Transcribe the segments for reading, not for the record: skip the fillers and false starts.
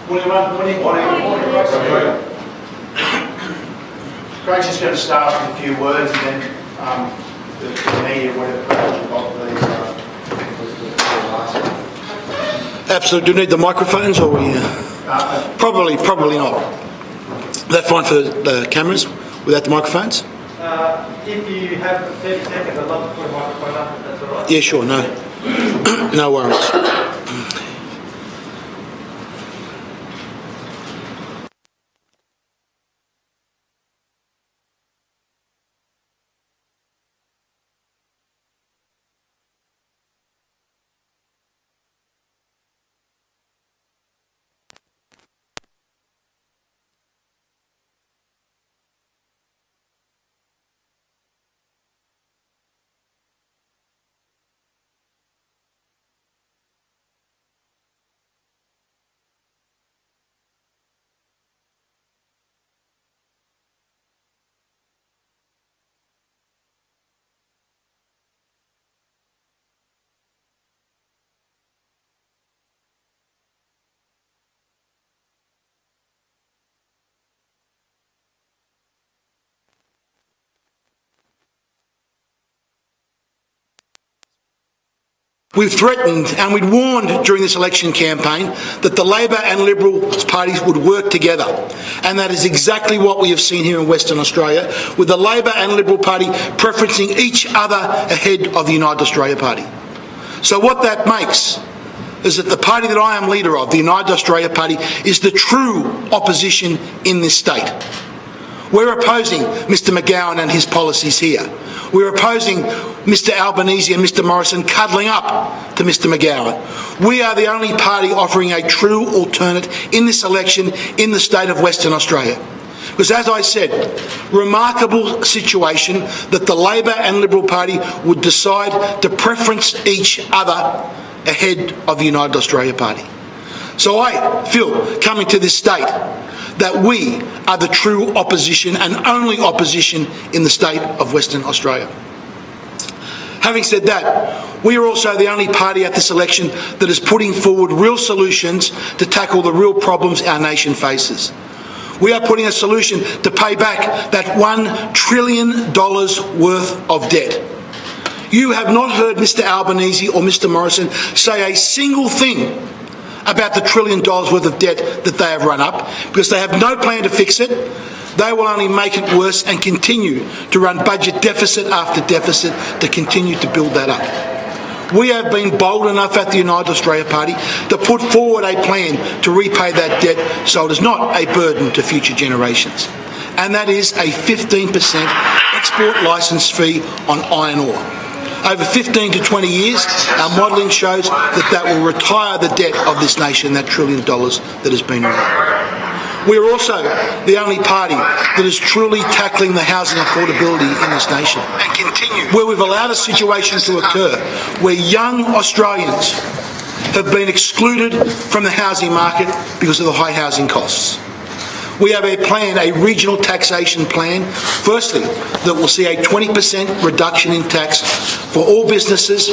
Greg's just going to start with a few words and then the media would have got these. Absolutely. Do you need the microphones or we? Probably not. That fine for the cameras without the microphones? If you have 30 seconds, I'd love to put a microphone up, if that's all right. Yeah, sure. No, no worries. We've threatened and we'd warned during this election campaign that the Labor and Liberal parties would work together, and that is exactly what we have seen here in Western Australia, with the Labor and Liberal Party preferencing each other ahead of the United Australia Party. So what that makes is that the party that I am leader of, the United Australia Party, is the true opposition in this state. We're opposing Mr McGowan and his policies here. We're opposing Mr Albanese and Mr Morrison cuddling up to Mr McGowan. We are the only party offering a true alternate in this election in the state of Western Australia. Because, as I said, remarkable situation that the Labor and Liberal Party would decide to preference each other ahead of the United Australia Party. So I feel, coming to this state, that we are the true opposition and only opposition in the state of Western Australia. Having said that, we are also the only party at this election that is putting forward real solutions to tackle the real problems our nation faces. We are putting a solution to pay back that $1 trillion worth of debt. You have not heard Mr Albanese or Mr Morrison say a single thing about the $1 trillion worth of debt that they have run up, because they have no plan to fix it. They will only make it worse and continue to run budget deficit after deficit to continue to build that up. We have been bold enough at the United Australia Party to put forward a plan to repay that debt so it is not a burden to future generations. And that is a 15% export licence fee on iron ore. Over 15 to 20 years, our modelling shows that that will retire the debt of this nation, that $1 trillion that has been run up. We are also the only party that is truly tackling the housing affordability in this nation, and continue where we've allowed a situation to occur where young Australians have been excluded from the housing market because of the high housing costs. We have a plan, a regional taxation plan, firstly, that will see a 20% reduction in tax for all businesses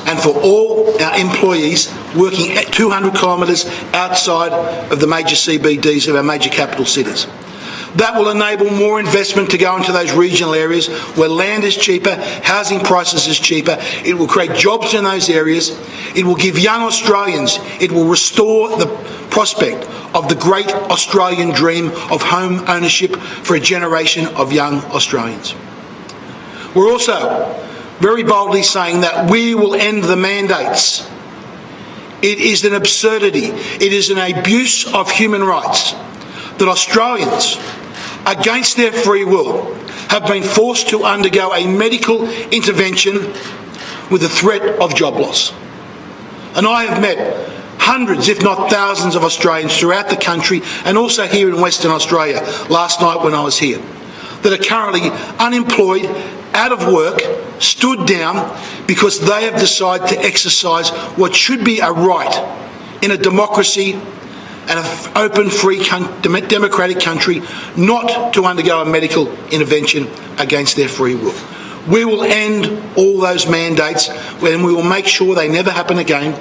and for all our employees working at 200 kilometres outside of the major CBDs of our major capital cities. That will enable more investment to go into those regional areas where land is cheaper, housing prices is cheaper. It will create jobs in those areas. It will give young Australians, it will restore the prospect of the great Australian dream of home ownership for a generation of young Australians. We're also very boldly saying that we will end the mandates. It is an absurdity. It is an abuse of human rights that Australians, against their free will, have been forced to undergo a medical intervention with the threat of job loss. And I have met hundreds, if not thousands, of Australians throughout the country and also here in Western Australia last night when I was here, that are currently unemployed, out of work, stood down because they have decided to exercise what should be a right in a democracy and an open, free, democratic country, not to undergo a medical intervention against their free will. We will end all those mandates and we will make sure they never happen again,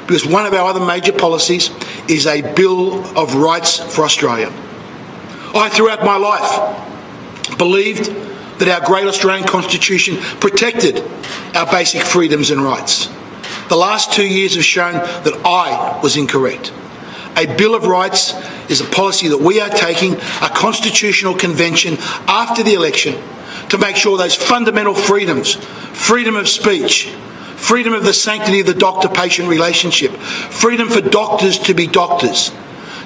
because one of our other major policies is a Bill of Rights for Australia. I, throughout my life, believed that our great Australian Constitution protected our basic freedoms and rights. The last 2 years have shown that I was incorrect. A Bill of Rights is a policy that we are taking a constitutional convention after the election to make sure those fundamental freedoms, freedom of speech, freedom of the sanctity of the doctor-patient relationship, freedom for doctors to be doctors,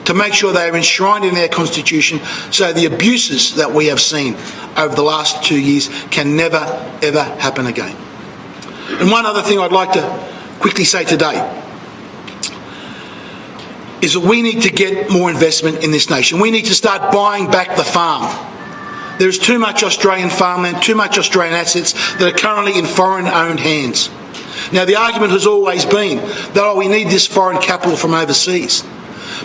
to make sure they are enshrined in their constitution so the abuses that we have seen over the last 2 years can never, ever happen again. And one other thing I'd like to quickly say today is that we need to get more investment in this nation. We need to start buying back the farm. There is too much Australian farmland, too much Australian assets that are currently in foreign-owned hands. Now, the argument has always been that, we need this foreign capital from overseas.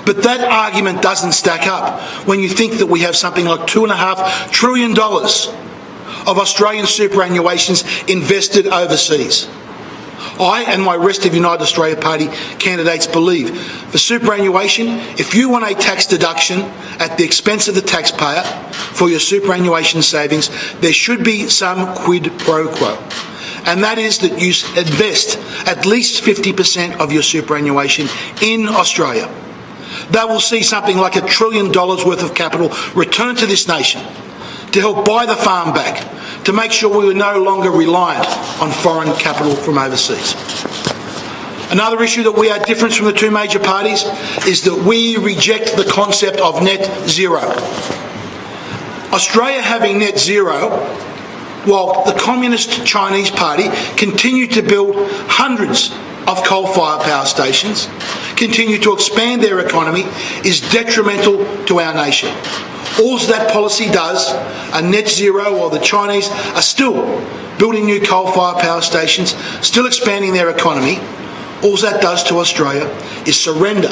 But that argument doesn't stack up when you think that we have something like $2.5 trillion of Australian superannuations invested overseas. I and my rest of United Australia Party candidates believe for superannuation, if you want a tax deduction at the expense of the taxpayer for your superannuation savings, there should be some quid pro quo. And that is that you invest at least 50% of your superannuation in Australia. That will see something like $1 trillion worth of capital returned to this nation to help buy the farm back, to make sure we are no longer reliant on foreign capital from overseas. Another issue that we are different from the two major parties is that we reject the concept of net zero. Australia having net zero, while the Communist Chinese Party continue to build hundreds of coal-fired power stations, continue to expand their economy, is detrimental to our nation. All that policy does, a net zero, while the Chinese are still building new coal-fired power stations, still expanding their economy, all that does to Australia is surrender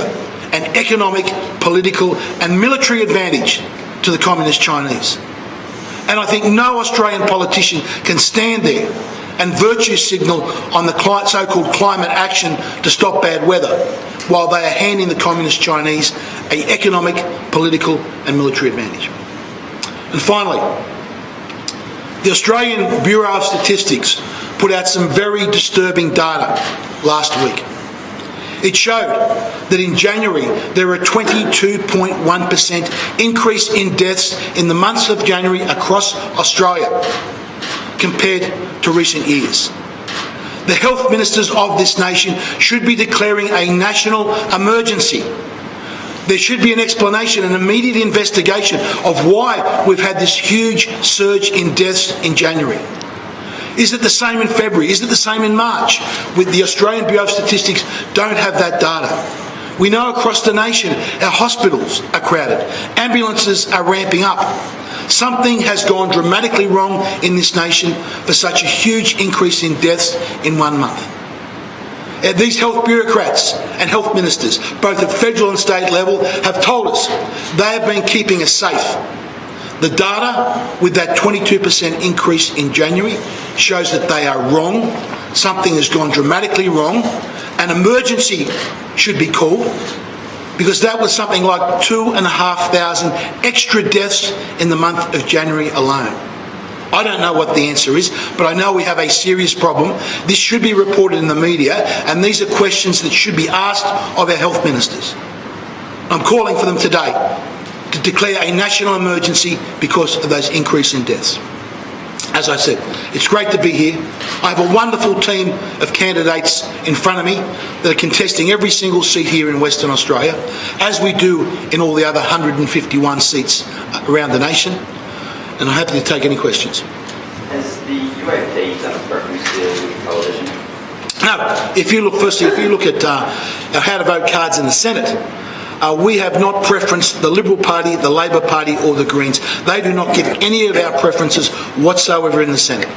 an economic, political and military advantage to the Communist Chinese. And I think no Australian politician can stand there and virtue signal on the so-called climate action to stop bad weather, while they are handing the Communist Chinese an economic, political and military advantage. And finally, the Australian Bureau of Statistics put out some very disturbing data last week. It showed that in January there were a 22.1% increase in deaths in the months of January across Australia compared to recent years. The health ministers of this nation should be declaring a national emergency. There should be an explanation, an immediate investigation of why we've had this huge surge in deaths in January. Is it the same in February? Is it the same in March? With the Australian Bureau of Statistics don't have that data. We know across the nation our hospitals are crowded. Ambulances are ramping up. Something has gone dramatically wrong in this nation for such a huge increase in deaths in 1 month. These health bureaucrats and health ministers, both at federal and state level, have told us they have been keeping us safe. The data with that 22% increase in January shows that they are wrong. Something has gone dramatically wrong. An emergency should be called, because that was something like 2,500 extra deaths in the month of January alone. I don't know what the answer is, but I know we have a serious problem. This should be reported in the media, and these are questions that should be asked of our health ministers. I'm calling for them today to declare a national emergency because of those increase in deaths. As I said, it's great to be here. I have a wonderful team of candidates in front of me that are contesting every single seat here in Western Australia, as we do in all the other 151 seats around the nation. And I'm happy to take any questions. Has the UAP done a preference to coalition? No. If you look at our how to vote cards in the Senate, we have not preferenced the Liberal Party, the Labor Party or the Greens. They do not give any of our preferences whatsoever in the Senate.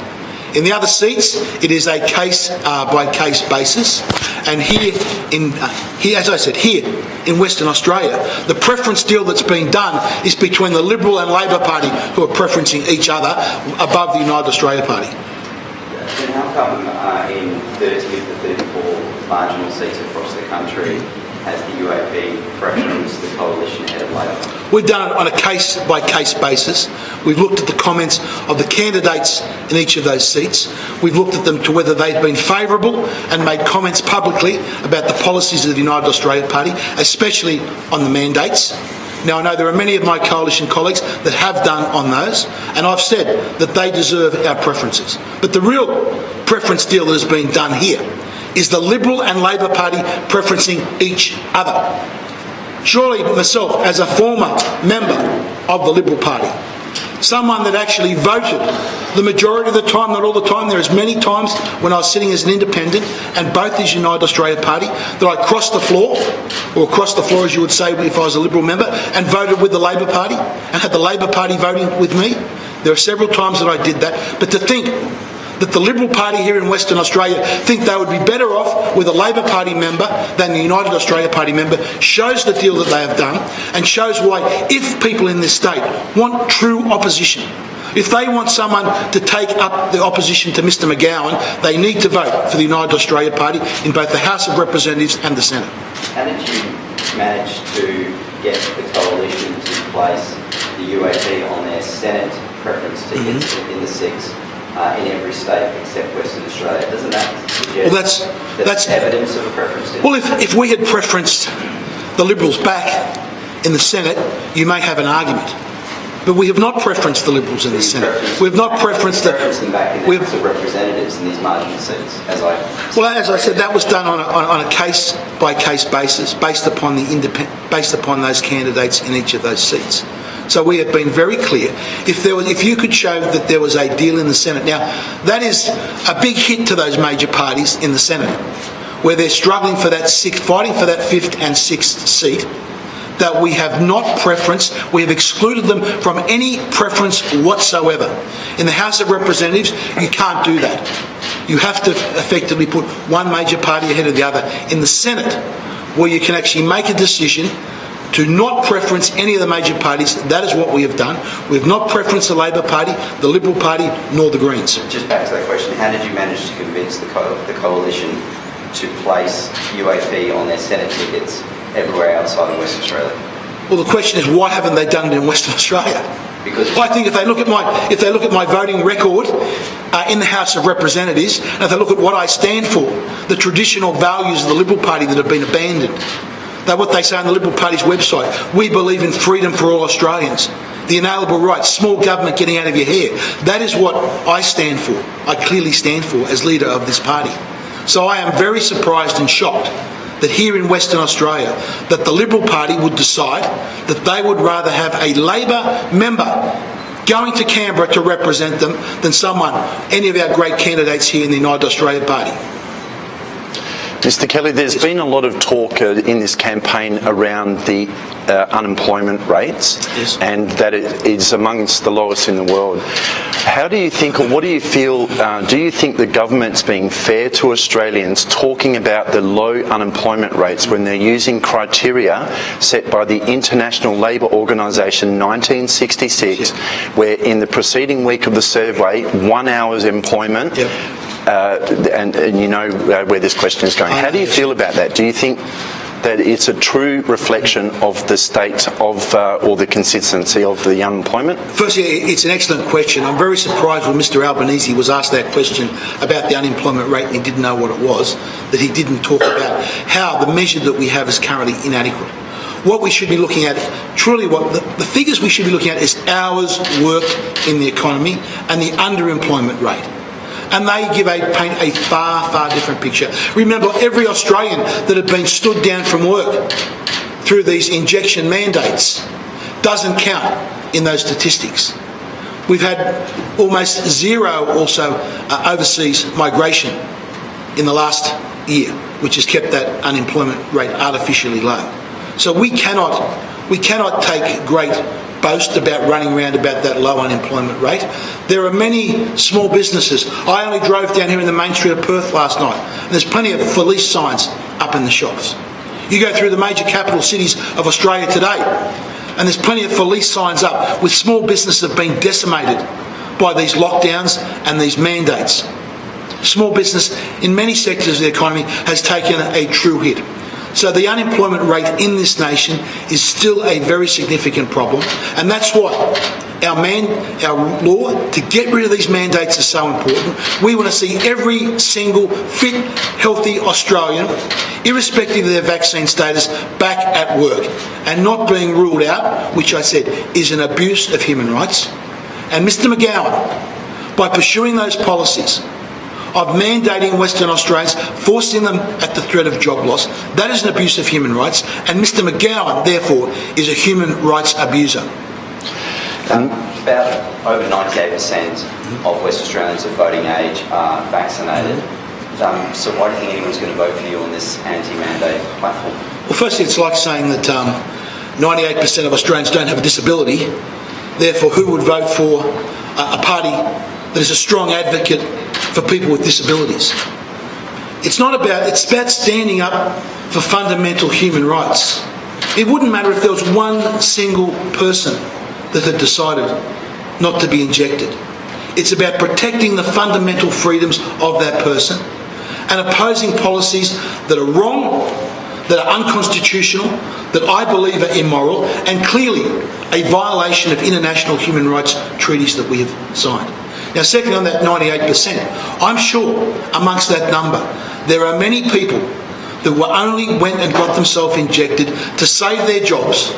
In the other seats, it is a case-by-case basis. And here, as I said, here in Western Australia, the preference deal that's been done is between the Liberal and Labor Party, who are preferencing each other above the United Australia Party. Then how come in 30 of the 34 marginal seats across the country has the UAP preferenced the coalition ahead of Labor? We've done it on a case-by-case basis. We've looked at the comments of the candidates in each of those seats. We've looked at them to whether they've been favourable and made comments publicly about the policies of the United Australia Party, especially on the mandates. Now, I know there are many of my coalition colleagues that have done on those, and I've said that they deserve our preferences. But the real preference deal that has been done here is the Liberal and Labor Party preferencing each other. Surely myself, as a former member of the Liberal Party, someone that actually voted the majority of the time, not all the time, there is many times when I was sitting as an independent and both as United Australia Party that I crossed the floor, or across the floor as you would say if I was a Liberal member, and voted with the Labor Party and had the Labor Party voting with me. There are several times that I did that. But to think that the Liberal Party here in Western Australia think they would be better off with a Labor Party member than the United Australia Party member shows the deal that they have done, and shows why, if people in this state want true opposition, if they want someone to take up the opposition to Mr McGowan, they need to vote for the United Australia Party in both the House of Representatives and the Senate. How did you manage to get the coalition to place the UAP on their Senate preference tickets in the six? In every state except Western Australia? Doesn't that suggest that's evidence of a preference? Well, if we had preferenced the Liberals back in the Senate, you may have an argument. But we have not preferenced the Liberals in the Senate. We have not preferenced the... them back in the House of Representatives in these marginal seats, as I said, that was done on a case-by-case basis, based upon those candidates in each of those seats. So we have been very clear. If you could show that there was a deal in the Senate, now that is a big hit to those major parties in the Senate, where they're struggling for that fighting for that fifth and sixth seat, that we have not preferenced. We have excluded them from any preference whatsoever. In the House of Representatives, you can't do that. You have to effectively put one major party ahead of the other. In the Senate, where you can actually make a decision to not preference any of the major parties, that is what we have done. We have not preferenced the Labor Party, the Liberal Party, nor the Greens. Just back to that question, how did you manage to convince the coalition to place UAP on their Senate tickets everywhere outside of Western Australia? Well, the question is, why haven't they done it in Western Australia? Because I think if they look at my voting record in the House of Representatives, and if they look at what I stand for, the traditional values of the Liberal Party that have been abandoned, that what they say on the Liberal Party's website, we believe in freedom for all Australians, the inalienable rights, small government getting out of your hair. That is what I stand for. I clearly stand for as leader of this party. So I am very surprised and shocked that here in Western Australia, that the Liberal Party would decide that they would rather have a Labor member going to Canberra to represent them than any of our great candidates here in the United Australia Party. Mr Kelly, there's been a lot of talk in this campaign around the unemployment rates, yes, and that it is amongst the lowest in the world. How do you think, or what do you feel, do you think the government's being fair to Australians talking about the low unemployment rates when they're using criteria set by the International Labour Organisation 1966, where in the preceding week of the survey, 1 hour's employment, yep, and you know where this question is going. How do you feel about that? Do you think that it's a true reflection of the state of, or the consistency of the unemployment? Firstly, it's an excellent question. I'm very surprised when Mr Albanese was asked that question about the unemployment rate and he didn't know what it was, that he didn't talk about how the measure that we have is currently inadequate. What we should be looking at, truly the figures we should be looking at is hours worked in the economy and the underemployment rate. And they paint a far, far different picture. Remember, every Australian that had been stood down from work through these injection mandates doesn't count in those statistics. We've had almost zero also overseas migration in the last year, which has kept that unemployment rate artificially low. So we cannot take great boast about running around about that low unemployment rate. There are many small businesses. I only drove down here in the main street of Perth last night, and there's plenty of for lease signs up in the shops. You go through the major capital cities of Australia today, and there's plenty of for lease signs up with small businesses that have been decimated by these lockdowns and these mandates. Small business in many sectors of the economy has taken a true hit. So the unemployment rate in this nation is still a very significant problem, and that's why our law to get rid of these mandates is so important. We want to see every single fit, healthy Australian, irrespective of their vaccine status, back at work and not being ruled out, which I said is an abuse of human rights. And Mr McGowan, by pursuing those policies of mandating Western Australians, forcing them at the threat of job loss, that is an abuse of human rights, and Mr McGowan, therefore, is a human rights abuser. About over 98% of West Australians of voting age are vaccinated. So why do you think anyone's going to vote for you on this anti-mandate platform? Well, firstly, it's like saying that 98% of Australians don't have a disability. Therefore, who would vote for a party that is a strong advocate for people with disabilities? It's about standing up for fundamental human rights. It wouldn't matter if there was one single person that had decided not to be injected. It's about protecting the fundamental freedoms of that person and opposing policies that are wrong, that are unconstitutional, that I believe are immoral, and clearly a violation of international human rights treaties that we have signed. Now, secondly, on that 98%, I'm sure amongst that number there are many people that only went and got themselves injected to save their jobs,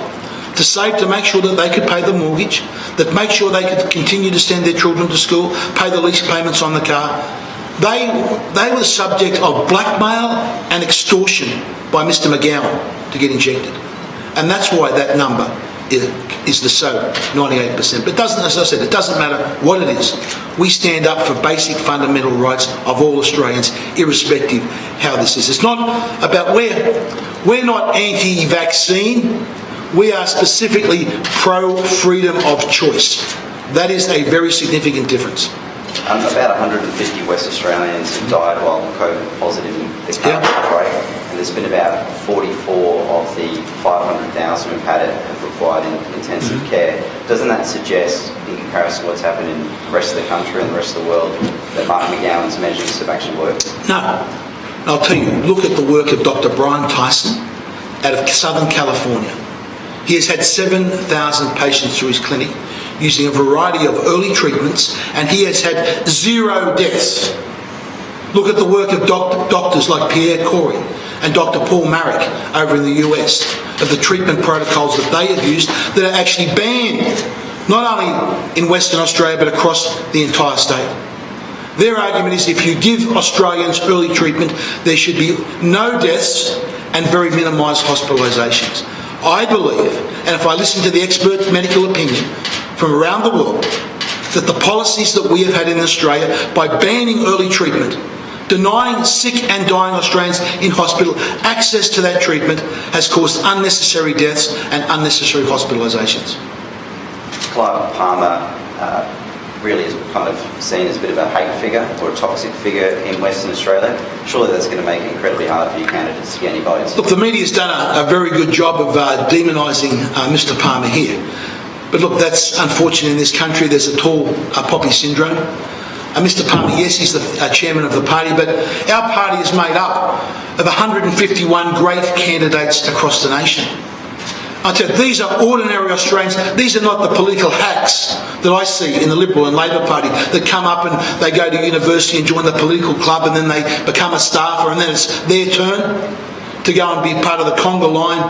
to make sure that they could pay the mortgage, that make sure they could continue to send their children to school, pay the lease payments on the car. They were the subject of blackmail and extortion by Mr McGowan to get injected. And that's why that number is the 98%. But as I said, it doesn't matter what it is. We stand up for basic fundamental rights of all Australians, irrespective how this is. It's not about we're not anti-vaccine. We are specifically pro-freedom of choice. That is a very significant difference. About 150 West Australians have died while COVID positive in the current outbreak, and there's been about 44 of the 500,000 who've had it have required intensive care. Doesn't that suggest, in comparison to what's happened in the rest of the country and the rest of the world, that Mark McGowan's measures have actually worked? No. I'll tell you, look at the work of Dr. Brian Tyson out of Southern California. He has had 7,000 patients through his clinic using a variety of early treatments, and he has had 0 deaths. Look at the work of doctors like Pierre Corey and Dr. Paul Marek over in the US, of the treatment protocols that they have used that are actually banned, not only in Western Australia but across the entire state. Their argument is if you give Australians early treatment, there should be no deaths and very minimised hospitalisations. I believe, and if I listen to the expert medical opinion from around the world, that the policies that we have had in Australia by banning early treatment, denying sick and dying Australians in hospital access to that treatment, has caused unnecessary deaths and unnecessary hospitalisations. Clive Palmer really is kind of seen as a bit of a hate figure or a toxic figure in Western Australia. Surely that's going to make it incredibly hard for you candidates to get any votes. Look, the media's done a very good job of demonising Mr Palmer here. But look, that's unfortunate in this country. There's a tall poppy syndrome. Mr Palmer, yes, he's the chairman of the party, but our party is made up of 151 great candidates across the nation. I tell you, these are ordinary Australians. These are not the political hacks that I see in the Liberal and Labor Party that come up and they go to university and join the political club and then they become a staffer and then it's their turn to go and be part of the conga line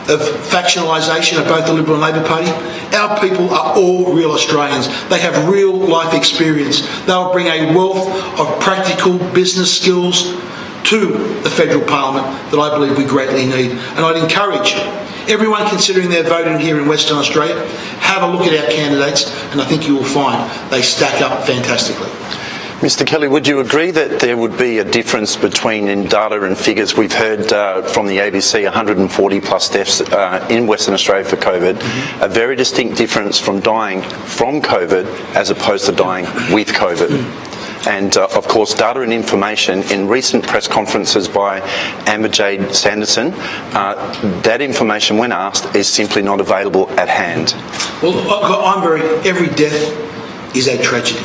of factionalisation of both the Liberal and Labor Party. Our people are all real Australians. They have real life experience. They'll bring a wealth of practical business skills to the federal parliament that I believe we greatly need. And I'd encourage everyone considering their voting here in Western Australia, have a look at our candidates and I think you will find they stack up fantastically. Mr Kelly, would you agree that there would be a difference between in data and figures? We've heard from the ABC 140 plus deaths in Western Australia for COVID, a very distinct difference from dying from COVID as opposed to dying with COVID. And of course, data and information in recent press conferences by Amber Jade Sanderson, that information, when asked, is simply not available at hand. Well, every death is a tragedy.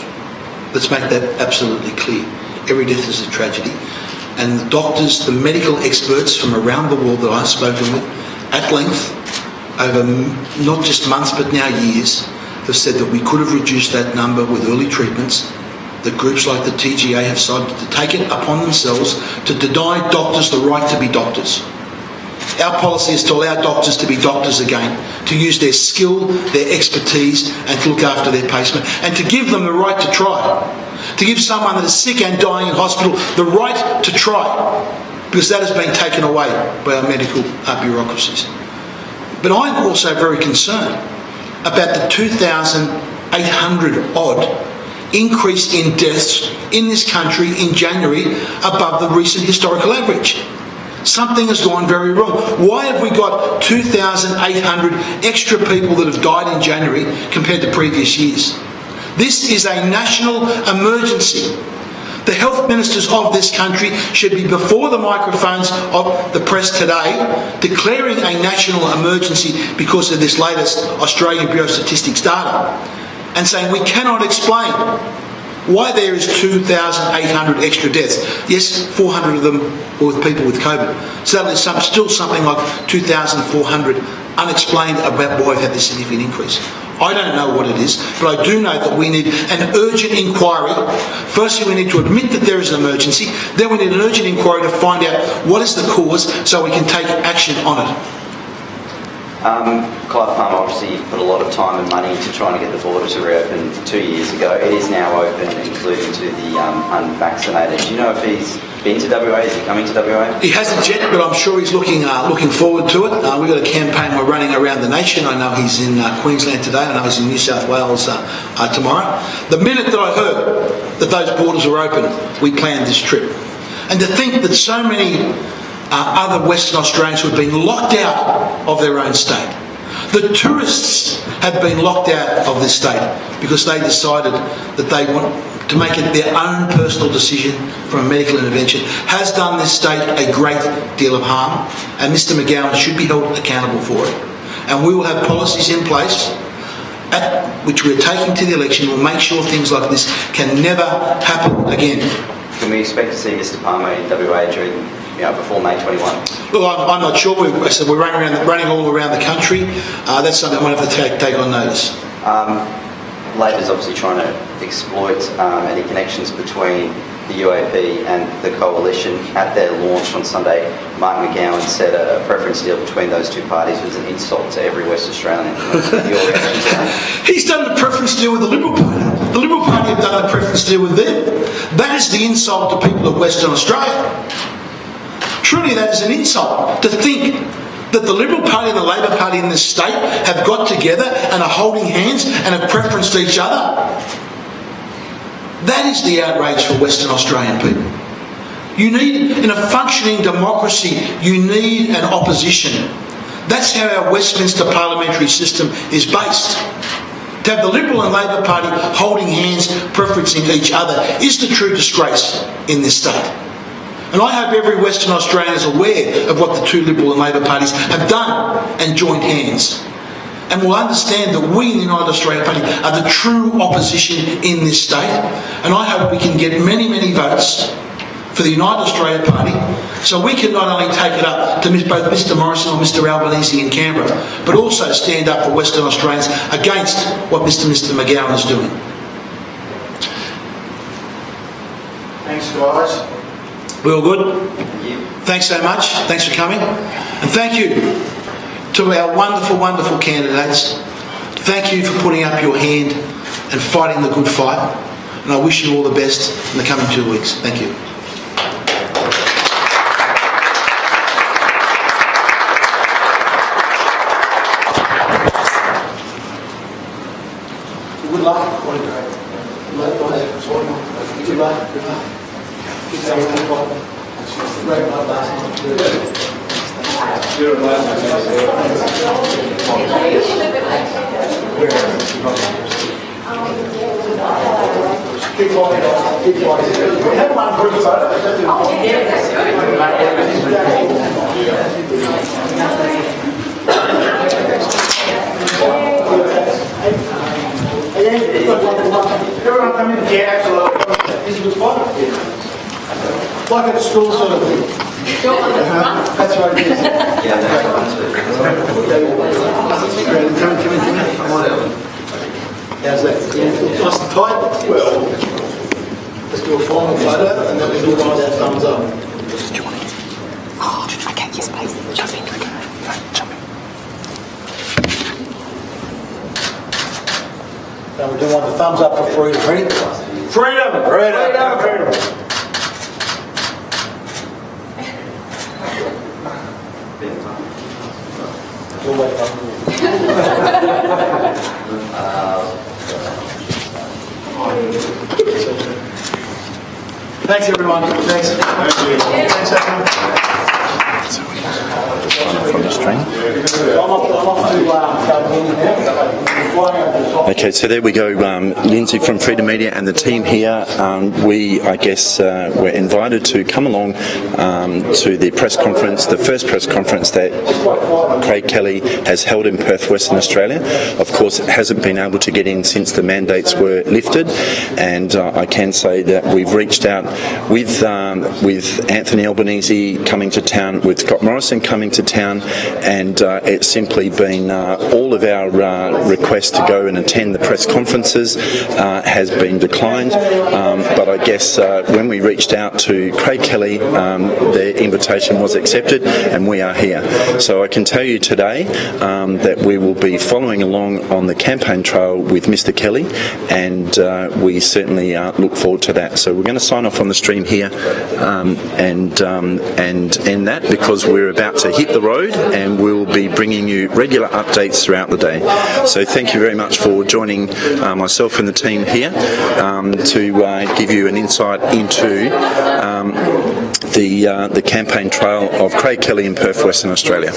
Let's make that absolutely clear. Every death is a tragedy. and the doctors, the medical experts from around the world that I've spoken with at length over not just months but now years have said that we could have reduced that number with early treatments, that groups like the TGA have decided to take it upon themselves to deny doctors the right to be doctors. Our policy is to allow doctors to be doctors again, to use their skill, their expertise, and to look after their patient, and to give them the right to try. To give someone that is sick and dying in hospital the right to try, because that has been taken away by our medical bureaucracies. But I'm also very concerned about the 2,800 odd increase in deaths in this country in January above the recent historical average. Something has gone very wrong. Why have we got 2,800 extra people that have died in January compared to previous years? This is a national emergency. The health ministers of this country should be before the microphones of the press today declaring a national emergency because of this latest Australian Bureau of Statistics data and saying we cannot explain why there is 2,800 extra deaths. Yes, 400 of them were with people with COVID. So there's still something like 2,400 unexplained about why we've had this significant increase. I don't know what it is, but I do know that we need an urgent inquiry. Firstly, we need to admit that there is an emergency. Then we need an urgent inquiry to find out what is the cause so we can take action on it. Clive Palmer, obviously you've put a lot of time and money into trying to get the border to reopen 2 years ago. It is now open, including to the unvaccinated. Do you know if he's been to WA? Is he coming to WA? He hasn't yet, but I'm sure he's looking forward to it. We've got a campaign we're running around the nation. I know he's in Queensland today. I know he's in New South Wales tomorrow. The minute that I heard that those borders were open, we planned this trip. And to think that so many other Western Australians who have been locked out of their own state. The tourists have been locked out of this state because they decided that they want to make it their own personal decision from a medical intervention, has done this state a great deal of harm, and Mr McGowan should be held accountable for it. And we will have policies in place which we're taking to the election will make sure things like this can never happen again. Can we expect to see Mr Palmer in WA before May 21? Well, I'm not sure. We're running all around the country. That's something I might have to take on notice. Labor's obviously trying to exploit any connections between the UAP and the coalition. At their launch on Sunday, Mark McGowan said a preference deal between those two parties was an insult to every West Australian. Your reaction to that? He's done a preference deal with the Liberal Party. The Liberal Party have done a preference deal with them. That is the insult to people of Western Australia. Truly, that is an insult to think that the Liberal Party and the Labor Party in this state have got together and are holding hands and have preferenced each other. That is the outrage for Western Australian people. You need, in a functioning democracy, you need an opposition. That's how our Westminster parliamentary system is based. To have the Liberal and Labor Party holding hands, preferencing each other, is the true disgrace in this state. And I hope every Western Australian is aware of what the two Liberal and Labor parties have done and joined hands. And will understand that we in the United Australia Party are the true opposition in this state. And I hope we can get many, many votes for the United Australia Party so we can not only take it up to both Mr Morrison or Mr Albanese in Canberra, but also stand up for Western Australians against what Mr McGowan is doing. Thanks, guys. We all good? Thanks so much. Thanks for coming. And thank you to our wonderful, wonderful candidates. Thank you for putting up your hand and fighting the good fight. And I wish you all the best in the coming 2 weeks. Thank you. Good luck. Good luck. Good luck. Everyone come in. Yeah, absolutely. This is the spot. like at school sort of thing. That's what it is. Yeah, that's one too. How's that? Nice and tight? Well, let's do a final photo and then we do guys our thumbs up. Oh, okay, yes, please. Jump in. Jump in. Now we do want the thumbs up for freedom. Ready? Freedom! Freedom! Freedom! We'll wait for Thanks everyone. Thanks. Thanks everyone. From the stream. I'm off to Okay, so there we go. Lindsay from Freedom Media and the team here. We, I guess, were invited to come along to the press conference, the first press conference that Craig Kelly has held in Perth, Western Australia. Of course, it hasn't been able to get in since the mandates were lifted, and I can say that we've reached out with Anthony Albanese coming to town, with Scott Morrison coming to town, and it's simply been all of our requests to go and attend the press conferences has been declined. But I guess when we reached out to Craig Kelly, their invitation was accepted, and we are here. So I can tell you today that we will be following along on the campaign trail with Mr. Kelly, and we certainly look forward to that. So we're going to sign off on the stream here and end that, because we're about to hit the road, and we'll be bringing you regular updates throughout the day. So thank you very much for joining myself and the team here to give you an insight into the campaign trail of Craig Kelly in Perth, Western Australia.